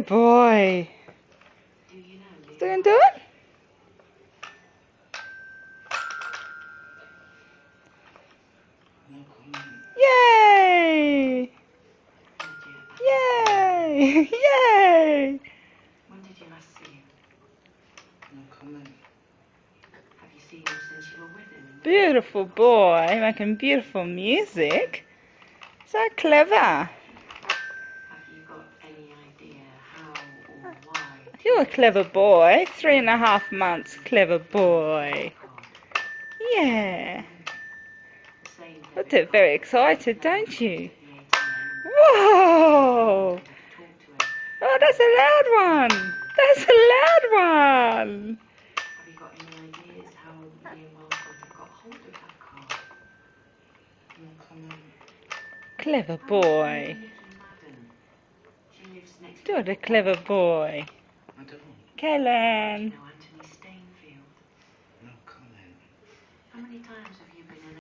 Good boy. Doing good? Yay! Yay! Yay! When did you last see him? No comment. Have you seen him since you were with him? Beautiful boy, making beautiful music. So clever. Have you got any idea how or why? You're a clever boy. 3.5 months, clever boy. Yeah. You get very excited, don't you? Whoa! Oh, that's a loud one. That's a loud one. Have you got any ideas how me and Margot got hold of that car? No comment. Clever boy. She lives next You're a clever boy. I don't. Kellen.